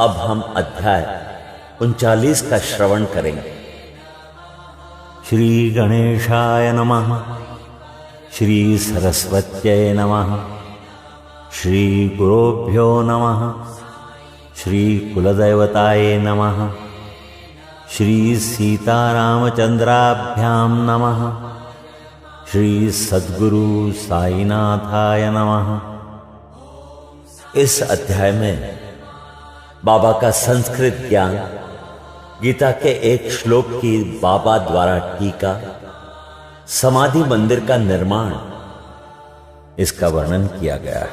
अब हम अध्याय 39 का श्रवण करेंगे। श्री गणेशाय नमः। श्री सरस्वत्यै नमः। श्री गुरुभ्यो नमः। श्री कुलदेवताय नमः। श्री सीतारामचंद्राभ्यां नमः। श्री सद्गुरु साईनाथाय नमः। इस अध्याय में बाबा का संस्कृत ज्ञान, गीता के एक श्लोक की बाबा द्वारा टीका, समाधि मंदिर का निर्माण, इसका वर्णन किया गया है।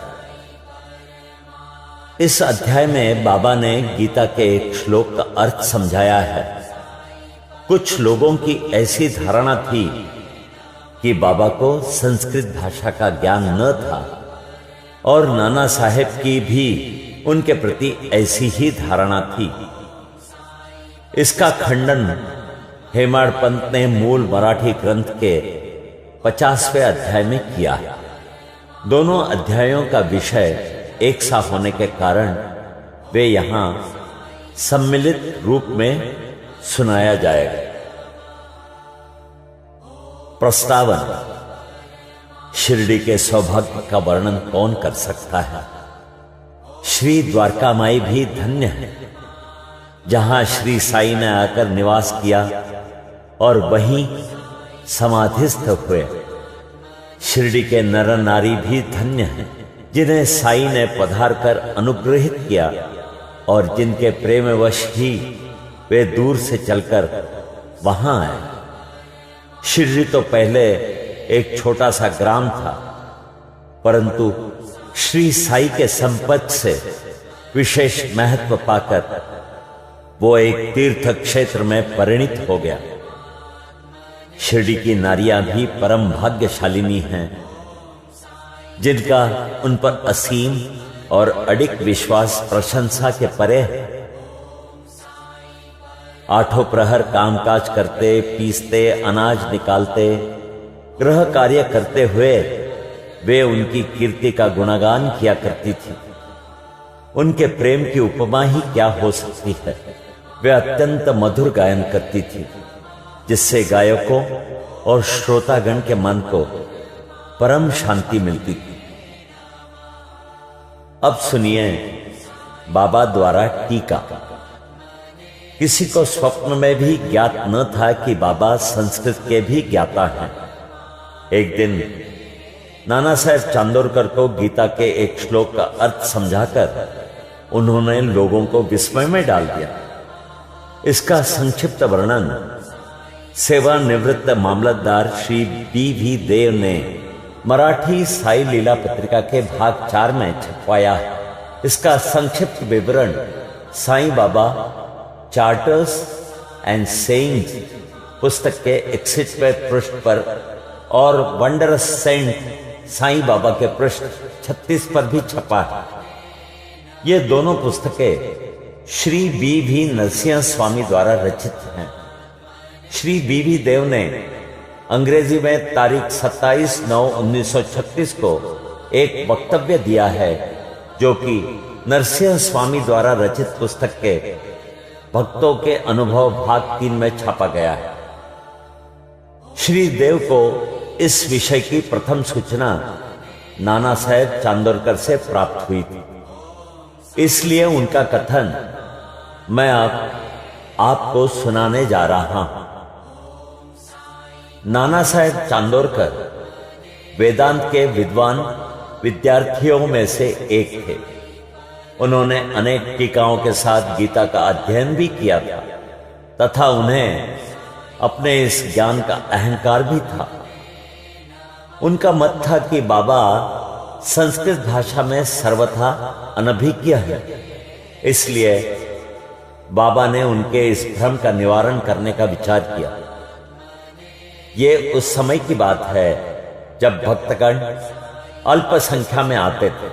इस अध्याय में बाबा ने गीता के एक श्लोक का अर्थ समझाया है। कुछ लोगों की ऐसी धारणा थी कि बाबा को संस्कृत भाषा का ज्ञान न था और नाना साहेब की भी उनके प्रति ऐसी ही धारणा थी। इसका खंडन हेमाड़ पंत ने मूल मराठी ग्रंथ के 50वें अध्याय में किया है। दोनों अध्यायों का विषय एक सा होने के कारण वे यहां सम्मिलित रूप में सुनाया जाएगा। प्रस्तावन। शिरडी के सौभाग्य का वर्णन कौन कर सकता है। श्री द्वारकामाई भी धन्य है, जहां श्री साई ने आकर निवास किया और वहीं समाधिस्थ हुए। शिरडी के नर नारी भी धन्य हैं, जिन्हें साई ने पधार कर अनुग्रहित किया और जिनके प्रेमवश ही वे दूर से चलकर वहां आए। शिरडी तो पहले एक छोटा सा ग्राम था, परंतु श्री साई के संपर्क से विशेष महत्व पाकर वो एक तीर्थ क्षेत्र में परिणित हो गया। शिरडी की नारियां भी परम भाग्यशालिनी हैं, जिनका उन पर असीम और अडिग विश्वास प्रशंसा के परे है। आठों प्रहर कामकाज करते, पीसते, अनाज निकालते, गृह कार्य करते हुए वे उनकी कीर्ति का गुणगान किया करती थी। उनके प्रेम की उपमा ही क्या हो सकती है। वे अत्यंत मधुर गायन करती थी, जिससे गायकों और श्रोतागण के मन को परम शांति मिलती थी। अब सुनिए बाबा द्वारा टीका। किसी को स्वप्न में भी ज्ञात न था कि बाबा संस्कृत के भी ज्ञाता हैं। एक दिन नाना साहेब चांदोरकर को गीता के एक श्लोक का अर्थ समझाकर उन्होंने लोगों को विस्मय में डाल दिया। इसका संक्षिप्त वर्णन सेवानिवृत्त मामलतदार श्री B.V. देव ने मराठी साई लीला पत्रिका के भाग 4 में छपवाया है। इसका संक्षिप्त विवरण Sai Baba charters and sayings पुस्तक के 61वें पृष्ठ पर और वंडरस सेंट साईं बाबा के पृष्ठ 36 पर भी छपा है। ये दोनों पुस्तकें श्री B.V. नरसिंह स्वामी द्वारा रचित हैं। श्री B.V. देव ने अंग्रेजी में तारीख 27/9/1936 को एक वक्तव्य दिया है, जो कि नरसिंह स्वामी द्वारा रचित पुस्तक के भक्तों के अनुभव भाग 3 में छापा गया है। श्री देव को इस विषय की प्रथम सूचना नाना साहेब चांदोरकर से प्राप्त हुई थी, इसलिए उनका कथन मैं आपको सुनाने जा रहा हूं। नाना साहेब चांदोरकर वेदांत के विद्वान विद्यार्थियों में से एक थे। उन्होंने अनेक टीकाओं के साथ गीता का अध्ययन भी किया था तथा उन्हें अपने इस ज्ञान का अहंकार भी था। उनका मत था कि बाबा संस्कृत भाषा में सर्वथा अनभिज्ञ है, इसलिए बाबा ने उनके इस भ्रम का निवारण करने का विचार किया। ये उस समय की बात है जब भक्तगण अल्प संख्या में आते थे।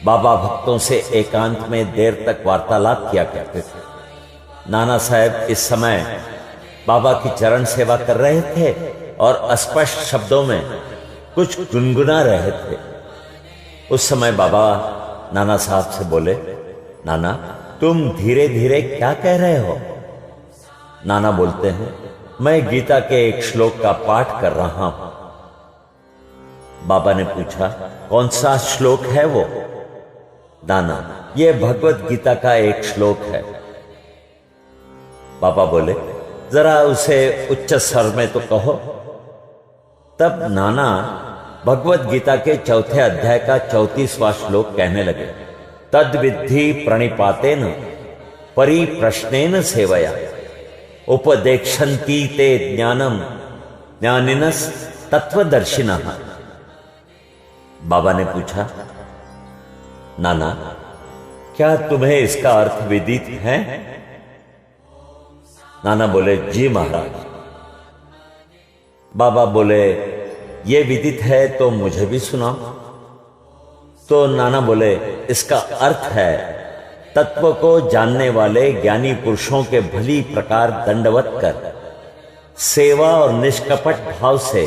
बाबा भक्तों से एकांत में देर तक वार्तालाप किया करते थे। नाना साहेब इस समय बाबा की चरण सेवा कर रहे थे और अस्पष्ट शब्दों में कुछ गुनगुना रहे थे। उस समय बाबा नाना साहब से बोले, नाना तुम धीरे धीरे क्या कह रहे हो? नाना बोलते हैं, मैं गीता के एक श्लोक का पाठ कर रहा हूं। बाबा ने पूछा, कौन सा श्लोक है वो? नाना, ये भगवत गीता का एक श्लोक है। बाबा बोले, जरा उसे उच्च स्वर में तो कहो। तब नाना भगवत गीता के चौथे अध्याय का 34वां श्लोक कहने लगे, तद विद्धि प्रणिपातेन परिप्रश्नेन सेवया उपदेक्षन्ति ते ज्ञानम ज्ञानिनस तत्वदर्शिनः। बाबा ने पूछा, नाना, क्या तुम्हें इसका अर्थ विदित है? नाना बोले, जी महाराज। बाबा बोले, ये विदित है तो मुझे भी सुनाओ। तो नाना बोले, इसका अर्थ है, तत्व को जानने वाले ज्ञानी पुरुषों के भली प्रकार दंडवत कर सेवा और निष्कपट भाव से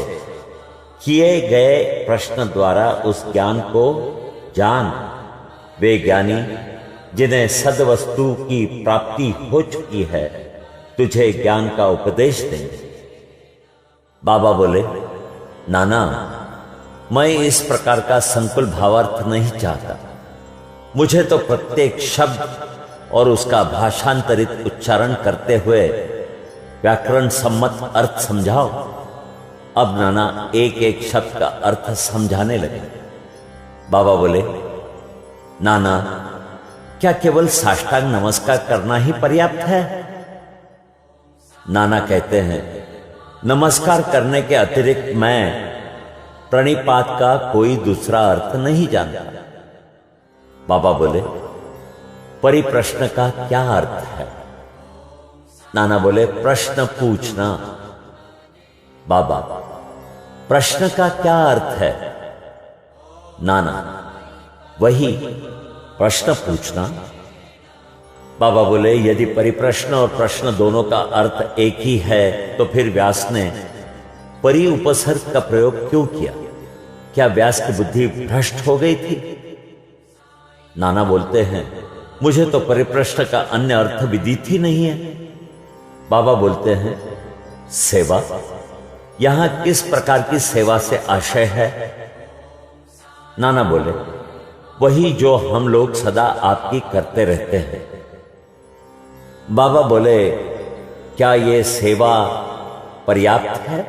किए गए प्रश्न द्वारा उस ज्ञान को जान। वे ज्ञानी जिन्हें सद्वस्तु की प्राप्ति हो चुकी है तुझे ज्ञान का उपदेश देंगे। बाबा बोले, नाना, मैं इस प्रकार का संकुल भावार्थ नहीं चाहता। मुझे तो प्रत्येक शब्द और उसका भाषांतरित उच्चारण करते हुए व्याकरण सम्मत अर्थ समझाओ। अब नाना एक एक शब्द का अर्थ समझाने लगे। बाबा बोले, नाना, क्या केवल साष्टांग नमस्कार करना ही पर्याप्त है? नाना कहते हैं, नमस्कार करने के अतिरिक्त मैं प्रणिपात का कोई दूसरा अर्थ नहीं जानता। बाबा बोले, परिप्रश्न का क्या अर्थ है? नाना बोले, प्रश्न पूछना। बाबा, प्रश्न का क्या अर्थ है? नाना, वही प्रश्न पूछना। बाबा बोले, यदि परिप्रश्न और प्रश्न दोनों का अर्थ एक ही है तो फिर व्यास ने परि उपसर्ग का प्रयोग क्यों किया? क्या व्यास की बुद्धि भ्रष्ट हो गई थी? नाना बोलते हैं, मुझे तो परिप्रश्न का अन्य अर्थ विदित ही नहीं है। बाबा बोलते हैं, सेवा, यहां किस प्रकार की सेवा से आशय है? नाना बोले, वही जो हम लोग सदा आपकी करते रहते हैं। बाबा बोले, क्या ये सेवा पर्याप्त है?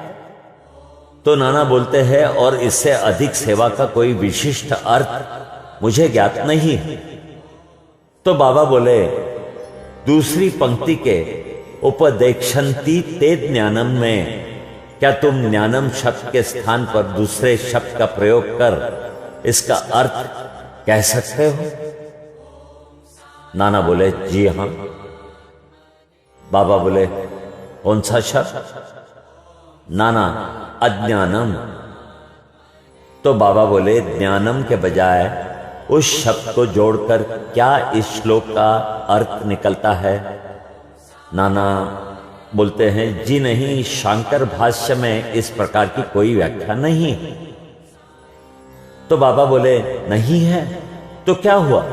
तो नाना बोलते हैं, और इससे अधिक सेवा का कोई विशिष्ट अर्थ मुझे ज्ञात नहीं है। तो बाबा बोले, दूसरी पंक्ति के उपदेक्षन्ति ते ज्ञानम में क्या तुम ज्ञानम शब्द के स्थान पर दूसरे शब्द का प्रयोग कर इसका अर्थ कह सकते हो? नाना बोले, जी हां। बाबा बोले, कौन सा शब्द? नाना, अज्ञानम। तो बाबा बोले, ज्ञानम के बजाय उस शब्द को जोड़कर क्या इस श्लोक का अर्थ निकलता है? नाना बोलते हैं, जी नहीं, शांकर भाष्य में इस प्रकार की कोई व्याख्या नहीं है। तो बाबा बोले, नहीं है तो क्या हुआ?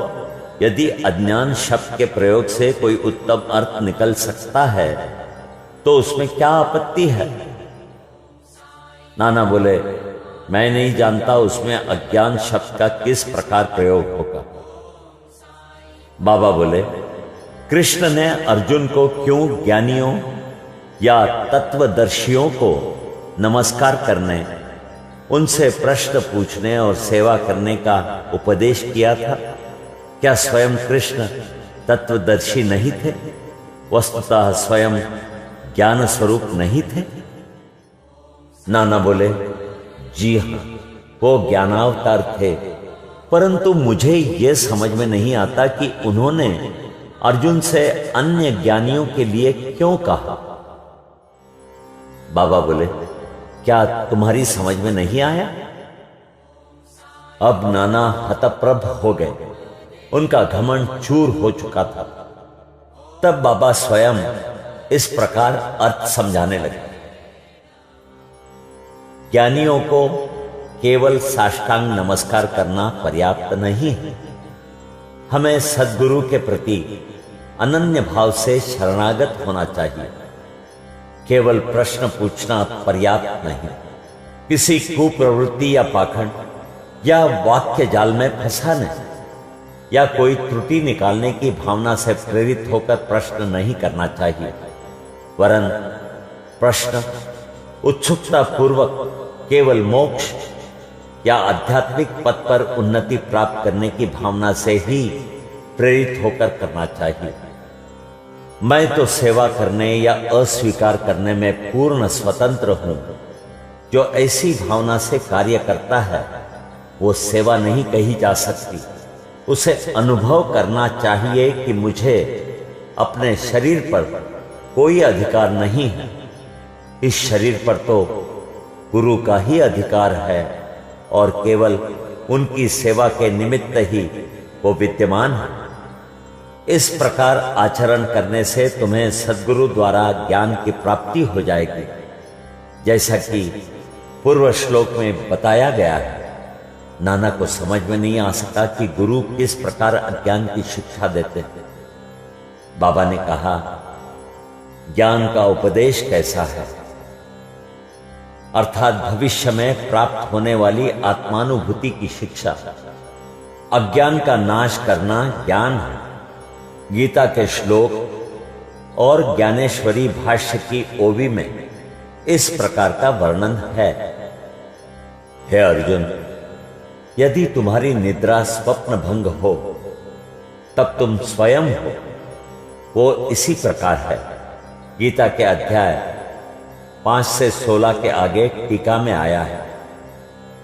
यदि अज्ञान शब्द के प्रयोग से कोई उत्तम अर्थ निकल सकता है तो उसमें क्या आपत्ति है? नाना बोले, मैं नहीं जानता उसमें अज्ञान शब्द का किस प्रकार प्रयोग होगा। बाबा बोले, कृष्ण ने अर्जुन को क्यों ज्ञानियों या तत्वदर्शियों को नमस्कार करने, उनसे प्रश्न पूछने और सेवा करने का उपदेश किया था? क्या स्वयं कृष्ण तत्वदर्शी नहीं थे? वस्तुतः स्वयं ज्ञान स्वरूप नहीं थे? नाना बोले, जी हां, वो ज्ञानावतार थे, परंतु मुझे यह समझ में नहीं आता कि उन्होंने अर्जुन से अन्य ज्ञानियों के लिए क्यों कहा। बाबा बोले, क्या तुम्हारी समझ में नहीं आया? अब नाना हतप्रभ हो गए, उनका घमंड चूर हो चुका था। तब बाबा स्वयं इस प्रकार अर्थ समझाने लगे। ज्ञानियों को केवल साष्टांग नमस्कार करना पर्याप्त नहीं है। हमें सद्गुरु के प्रति अनन्य भाव से शरणागत होना चाहिए। केवल प्रश्न पूछना पर्याप्त नहीं। किसी कुप्रवृत्ति या पाखंड या वाक्य जाल में फंसाने या कोई त्रुटि निकालने की भावना से प्रेरित होकर प्रश्न नहीं करना चाहिए, वरन प्रश्न उत्सुकता पूर्वक केवल मोक्ष या आध्यात्मिक पथ पर उन्नति प्राप्त करने की भावना से ही प्रेरित होकर करना चाहिए। मैं तो सेवा करने या अस्वीकार करने में पूर्ण स्वतंत्र हूं। जो ऐसी भावना से कार्य करता है वो सेवा नहीं कही जा सकती। उसे अनुभव करना चाहिए कि मुझे अपने शरीर पर कोई अधिकार नहीं है। इस शरीर पर तो गुरु का ही अधिकार है और केवल उनकी सेवा के निमित्त ही वो विद्यमान है। इस प्रकार आचरण करने से तुम्हें सद्गुरु द्वारा ज्ञान की प्राप्ति हो जाएगी। जैसा कि पूर्व श्लोक में बताया गया है, नाना को समझ में नहीं आ सका कि गुरु किस प्रकार अज्ञान की शिक्षा देते हैं। बाबा ने कहा, ज्ञान का उपदेश कैसा है, अर्थात भविष्य में प्राप्त होने वाली आत्मानुभूति की शिक्षा। अज्ञान का नाश करना ज्ञान है। गीता के श्लोक और ज्ञानेश्वरी भाष्य की ओवी में इस प्रकार का वर्णन है। हे अर्जुन, यदि तुम्हारी निद्रा स्वप्न भंग हो तब तुम स्वयं हो, वो इसी प्रकार है। गीता के अध्याय 5 से 16 के आगे टीका में आया है।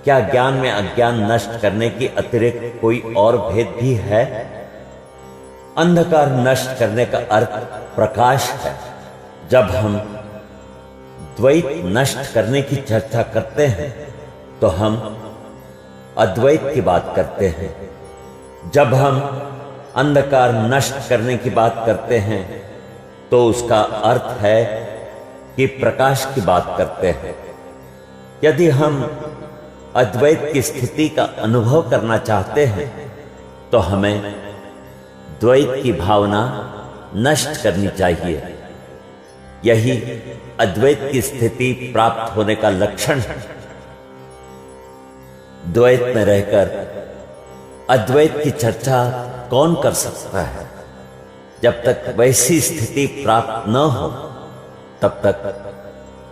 क्या ज्ञान में अज्ञान नष्ट करने की अतिरिक्त कोई और भेद भी है? अंधकार नष्ट करने का अर्थ प्रकाश है। जब हम द्वैत नष्ट करने की चर्चा करते हैं तो हम अद्वैत की बात करते हैं। जब हम अंधकार नष्ट करने की बात करते हैं तो उसका अर्थ है कि प्रकाश की बात करते हैं। यदि हम अद्वैत की स्थिति का अनुभव करना चाहते हैं तो हमें द्वैत की भावना नष्ट करनी चाहिए। यही अद्वैत की स्थिति प्राप्त होने का लक्षण है। द्वैत में रहकर अद्वैत की चर्चा कौन कर सकता है? जब तक वैसी स्थिति प्राप्त न हो तब तक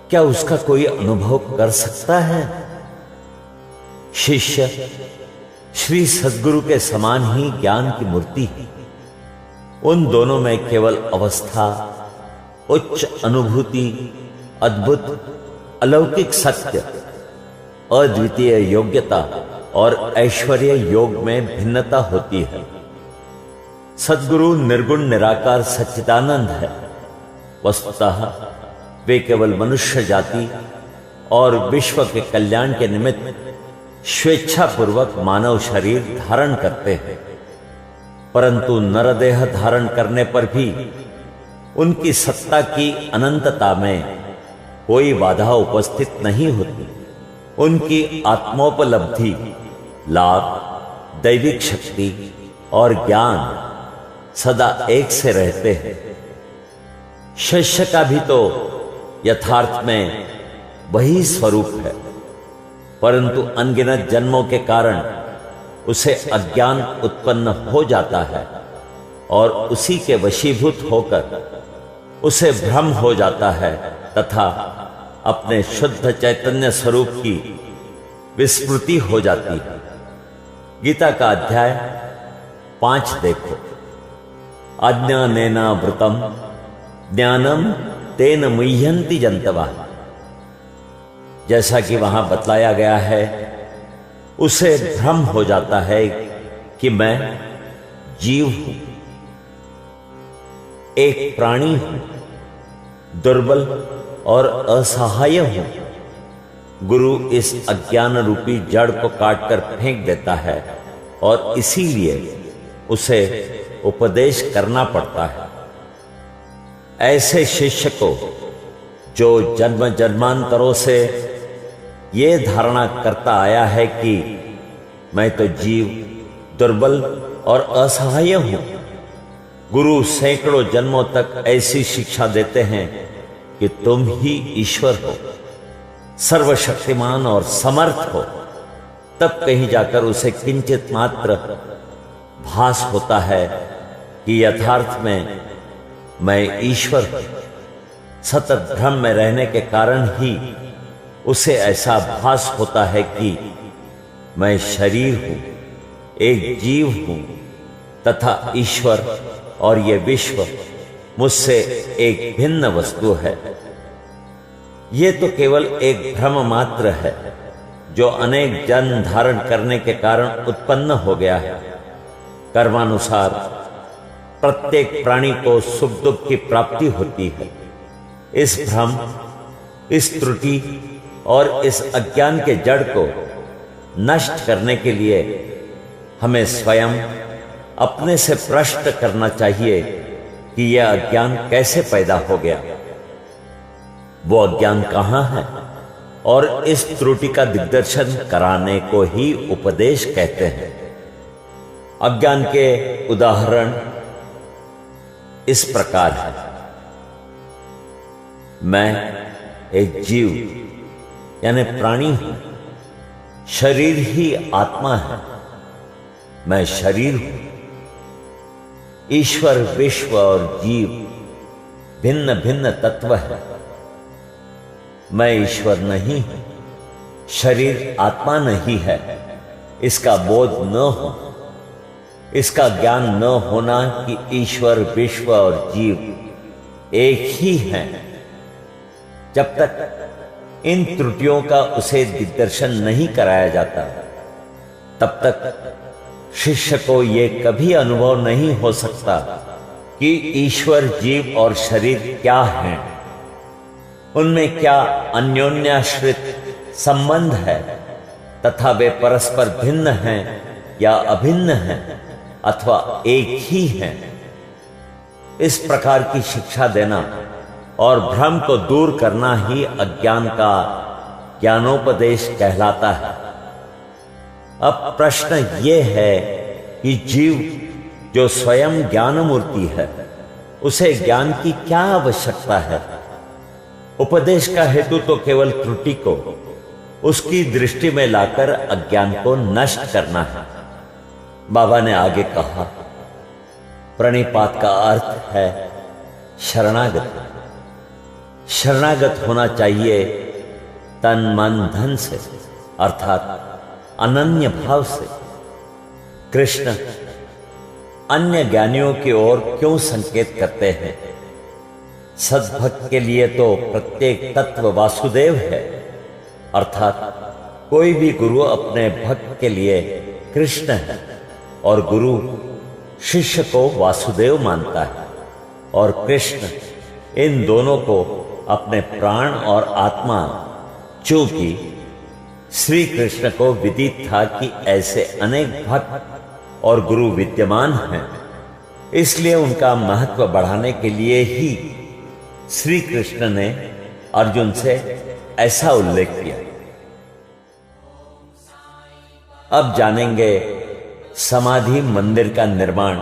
क्या उसका कोई अनुभव कर सकता है? शिष्य श्री सद्गुरु के समान ही ज्ञान की मूर्ति है। उन दोनों में केवल अवस्था, उच्च अनुभूति, अद्भुत अलौकिक सत्य, अद्वितीय योग्यता और ऐश्वर्य योग में भिन्नता होती है। सद्गुरु निर्गुण निराकार सच्चिदानंद है। वस्तुतः वे केवल मनुष्य जाति और विश्व के कल्याण के निमित्त स्वेच्छापूर्वक मानव शरीर धारण करते हैं, परंतु नरदेह धारण करने पर भी उनकी सत्ता की अनंतता में कोई बाधा उपस्थित नहीं होती। उनकी आत्मोपलब्धि, लाभ, दैविक शक्ति और ज्ञान सदा एक से रहते हैं। शिष्य का भी तो यथार्थ में वही स्वरूप है, परंतु अनगिनत जन्मों के कारण उसे अज्ञान उत्पन्न हो जाता है और उसी के वशीभूत होकर उसे भ्रम हो जाता है तथा अपने शुद्ध चैतन्य स्वरूप की विस्मृति हो जाती है। गीता का अध्याय 5 देखो। अज्ञानेन वृतम ज्ञानम तेन मुह्यन्ति जन्तवः। जैसा कि वहां बतलाया गया है, उसे भ्रम हो जाता है कि मैं जीव हूं, एक प्राणी हूं, दुर्बल और असहाय हूं। गुरु इस अज्ञान रूपी जड़ को काटकर फेंक देता है और इसीलिए उसे उपदेश करना पड़ता है। ऐसे शिष्य को जो जन्म जन्मांतरों से ये धारणा करता आया है कि मैं तो जीव, दुर्बल और असहाय हूं, गुरु सैकड़ों जन्मों तक ऐसी शिक्षा देते हैं कि तुम ही ईश्वर हो, सर्वशक्तिमान और समर्थ हो, तब कहीं जाकर उसे किंचित मात्र भास होता है कि यथार्थ में मैं ईश्वर हूं। सतत भ्रम में रहने के कारण ही उसे ऐसा भास होता है कि मैं शरीर हूं, एक जीव हूं तथा ईश्वर और ये विश्व मुझसे एक भिन्न वस्तु है। ये तो केवल एक भ्रम मात्र है जो अनेक जन्म धारण करने के कारण उत्पन्न हो गया है। कर्मानुसार प्रत्येक प्राणी को सुख दुख की प्राप्ति होती है। इस भ्रम, इस त्रुटि और इस अज्ञान के जड़ को नष्ट करने के लिए हमें स्वयं अपने से प्रश्न करना चाहिए कि यह अज्ञान कैसे पैदा हो गया, वो अज्ञान कहां है, और इस त्रुटि का दिग्दर्शन कराने को ही उपदेश कहते हैं। अज्ञान के उदाहरण इस प्रकार है। मैं एक जीव यानी प्राणी हूं, शरीर ही आत्मा है, मैं शरीर हूं। ईश्वर, विश्व और जीव भिन्न भिन्न तत्व है। मैं ईश्वर नहीं हूं, शरीर आत्मा नहीं है, इसका बोध न हो, इसका ज्ञान न होना कि ईश्वर, विश्व और जीव एक ही हैं, जब तक इन त्रुटियों का उसे दिग्दर्शन नहीं कराया जाता, तब तक शिष्य को यह कभी अनुभव नहीं हो सकता कि ईश्वर, जीव और शरीर क्या हैं, उनमें क्या अन्योन्याश्रित संबंध है तथा वे परस्पर भिन्न हैं या अभिन्न हैं अथवा एक ही हैं। इस प्रकार की शिक्षा देना और भ्रम को दूर करना ही अज्ञान का ज्ञानोपदेश कहलाता है। अब प्रश्न यह है कि जीव जो स्वयं ज्ञान मूर्ति है, उसे ज्ञान की क्या आवश्यकता है? उपदेश का हेतु तो केवल त्रुटि को उसकी दृष्टि में लाकर अज्ञान को नष्ट करना है। बाबा ने आगे कहा, प्रणिपात का अर्थ है शरणागत। शरणागत होना चाहिए तन मन धन से, अर्थात अनन्य भाव से। कृष्ण अन्य ज्ञानियों की ओर क्यों संकेत करते हैं? सद्भक्त के लिए तो प्रत्येक तत्व वासुदेव है, अर्थात कोई भी गुरु अपने भक्त के लिए कृष्ण है और गुरु शिष्य को वासुदेव मानता है, और कृष्ण इन दोनों को अपने प्राण और आत्मा, चूंकि श्री कृष्ण को विदित था कि ऐसे अनेक भक्त और गुरु विद्यमान हैं, इसलिए उनका महत्व बढ़ाने के लिए ही श्री कृष्ण ने अर्जुन से ऐसा उल्लेख किया। अब जानेंगे समाधि मंदिर का निर्माण।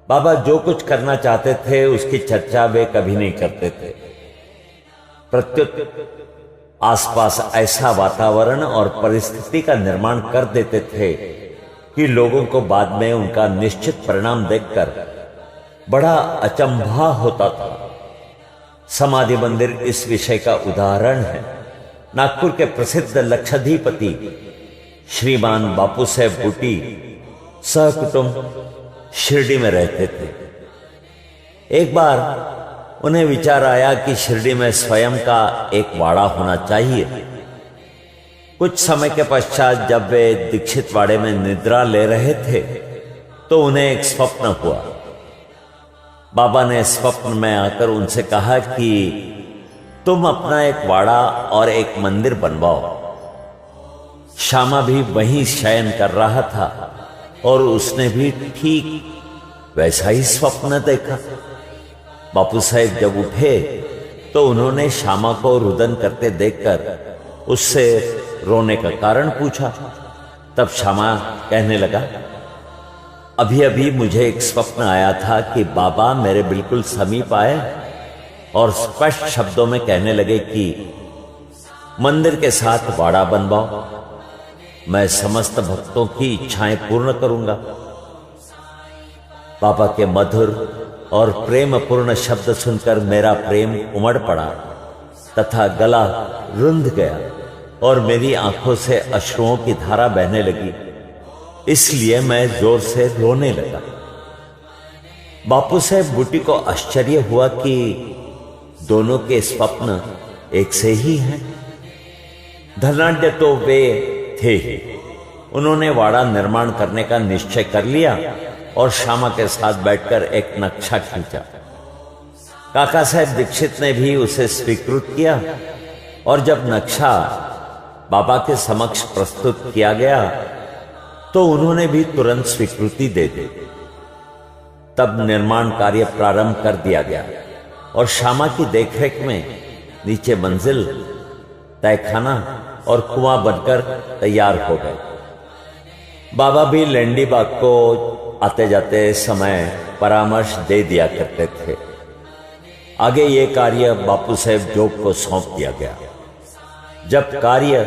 बाबा जो कुछ करना चाहते थे उसकी चर्चा वे कभी नहीं करते थे। प्रत्युत आसपास ऐसा वातावरण और परिस्थिति का निर्माण कर देते थे कि लोगों को बाद में उनका निश्चित परिणाम देखकर बड़ा अचंभा होता था। समाधि मंदिर इस विषय का उदाहरण है। नागपुर के प्रसिद्ध लक्षाधिपति श्रीमान बापू साहेब बूटी सहकुटुंब शिरडी में रहते थे। एक बार उन्हें विचार आया कि शिरडी में स्वयं का एक वाड़ा होना चाहिए। कुछ समय के पश्चात जब वे दीक्षित वाड़े में निद्रा ले रहे थे तो उन्हें एक स्वप्न हुआ। बाबा ने स्वप्न में आकर उनसे कहा कि तुम अपना एक वाड़ा और एक मंदिर बनवाओ। श्यामा भी वहीं शयन कर रहा था और उसने भी ठीक वैसा ही स्वप्न देखा। बापू साहेब जब उठे तो उन्होंने श्यामा को रुदन करते देखकर उससे रोने का कारण पूछा। तब श्यामा कहने लगा, अभी अभी मुझे एक स्वप्न आया था कि बाबा मेरे बिल्कुल समीप आए और स्पष्ट शब्दों में कहने लगे कि मंदिर के साथ वाड़ा बनवाओ, मैं समस्त भक्तों की इच्छाएं पूर्ण करूंगा। बाबा के मधुर और प्रेम पूर्ण शब्द सुनकर मेरा प्रेम उमड़ पड़ा तथा गला रुंध गया और मेरी आंखों से अश्रुओं की धारा बहने लगी, इसलिए मैं जोर से रोने लगा। बापू साहेब बूटी को आश्चर्य हुआ कि दोनों के स्वप्न एक से ही हैं। धनाढ्य तो वे थे ही। उन्होंने वाड़ा निर्माण करने का निश्चय कर लिया और श्यामा के साथ बैठकर एक नक्शा खींचा। काका साहेब दीक्षित ने भी उसे स्वीकृत किया और जब नक्शा बाबा के समक्ष प्रस्तुत किया गया तो उन्होंने भी तुरंत स्वीकृति दे दी। तब निर्माण कार्य प्रारंभ कर दिया गया और श्यामा की देखरेख में नीचे मंजिल, तहखाना और कुआं बनकर तैयार हो गए। बाबा भी लैंडी बाग को आते जाते समय परामर्श दे दिया करते थे। आगे ये कार्य बापू साहेब जोग को सौंप दिया गया। जब कार्य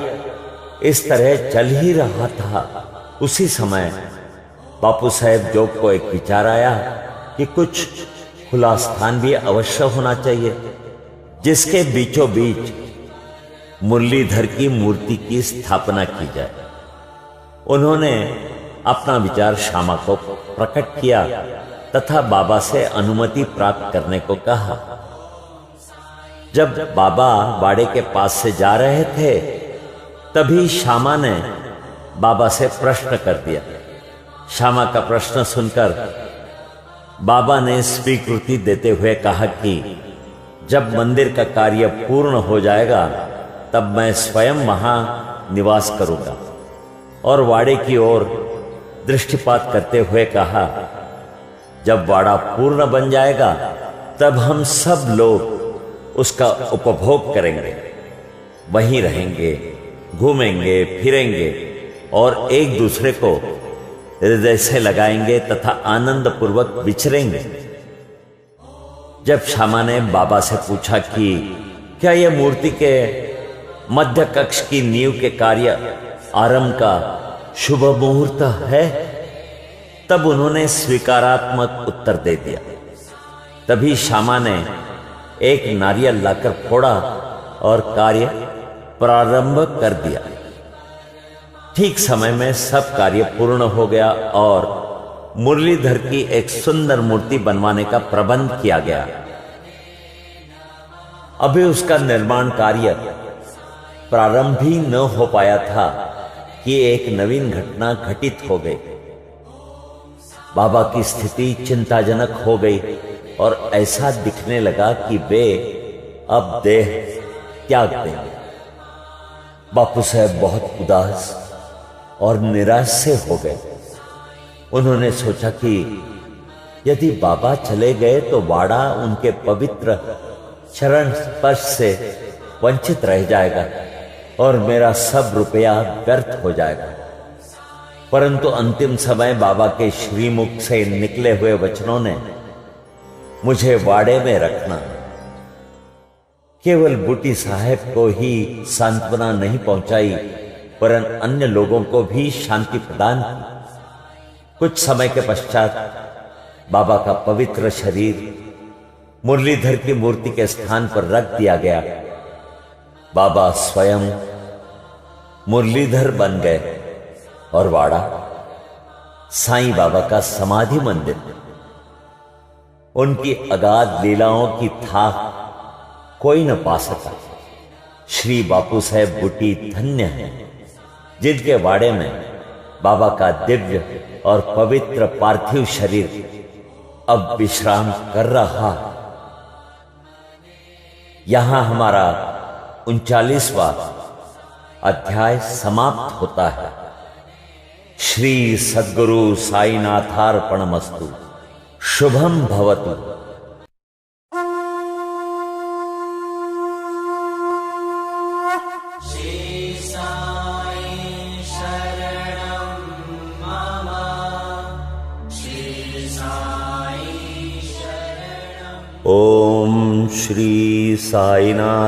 इस तरह चल ही रहा था, उसी समय बापू साहेब जोग को एक विचार आया कि कुछ खुला स्थान भी अवश्य होना चाहिए, जिसके बीचों बीच मुरलीधर की मूर्ति की स्थापना की जाए। उन्होंने अपना विचार श्यामा को प्रकट किया तथा बाबा से अनुमति प्राप्त करने को कहा। जब बाबा वाड़े के पास से जा रहे थे, तभी श्यामा ने बाबा से प्रश्न कर दिया। श्यामा का प्रश्न सुनकर बाबा ने स्वीकृति देते हुए कहा कि जब मंदिर का कार्य पूर्ण हो जाएगा तब मैं स्वयं वहां निवास करूंगा, और वाड़े की ओर दृष्टिपात करते हुए कहा, जब वाड़ा पूर्ण बन जाएगा तब हम सब लोग उसका उपभोग करेंगे, वहीं रहेंगे, घूमेंगे फिरेंगे और एक दूसरे को हृदय से लगाएंगे तथा आनंद पूर्वक विचरेंगे। जब श्यामा ने बाबा से पूछा कि क्या यह मूर्ति के मध्य कक्ष की नींव के कार्य आरंभ का शुभ मुहूर्त है, तब उन्होंने स्वीकारात्मक उत्तर दे दिया। तभी श्यामा ने एक नारियल लाकर फोड़ा और कार्य प्रारंभ कर दिया। ठीक समय में सब कार्य पूर्ण हो गया और मुरलीधर की एक सुंदर मूर्ति बनवाने का प्रबंध किया गया। अभी उसका निर्माण कार्य प्रारंभ भी न हो पाया था कि एक नवीन घटना घटित हो गई। बाबा की स्थिति चिंताजनक हो गई और ऐसा दिखने लगा कि वे अब देह त्याग देंगे। बापू साहब बहुत उदास और निराश से हो गए। उन्होंने सोचा कि यदि बाबा चले गए तो वाड़ा उनके पवित्र चरण स्पर्श से वंचित रह जाएगा और मेरा सब रुपया व्यर्थ हो जाएगा। परंतु अंतिम समय बाबा के श्रीमुख से निकले हुए वचनों ने मुझे वाड़े में रखना, केवल बूटी साहब को ही सांत्वना नहीं पहुंचाई, वरन अन्य लोगों को भी शांति प्रदान की। कुछ समय के पश्चात बाबा का पवित्र शरीर मुरलीधर की मूर्ति के स्थान पर रख दिया गया। बाबा स्वयं मुरलीधर बन गए और वाड़ा साईं बाबा का समाधि मंदिर। उनकी अगाध लीलाओं की था कोई न पा सका। श्री बापू साहेब बूटी धन्य है, जिनके वाड़े में बाबा का दिव्य और पवित्र पार्थिव शरीर अब विश्राम कर रहा। यहां हमारा 39वां अध्याय समाप्त होता है। श्री सद्गुरु साईनाथार्पणमस्तु। शुभम भवतु। ओम श्री साईनाथ।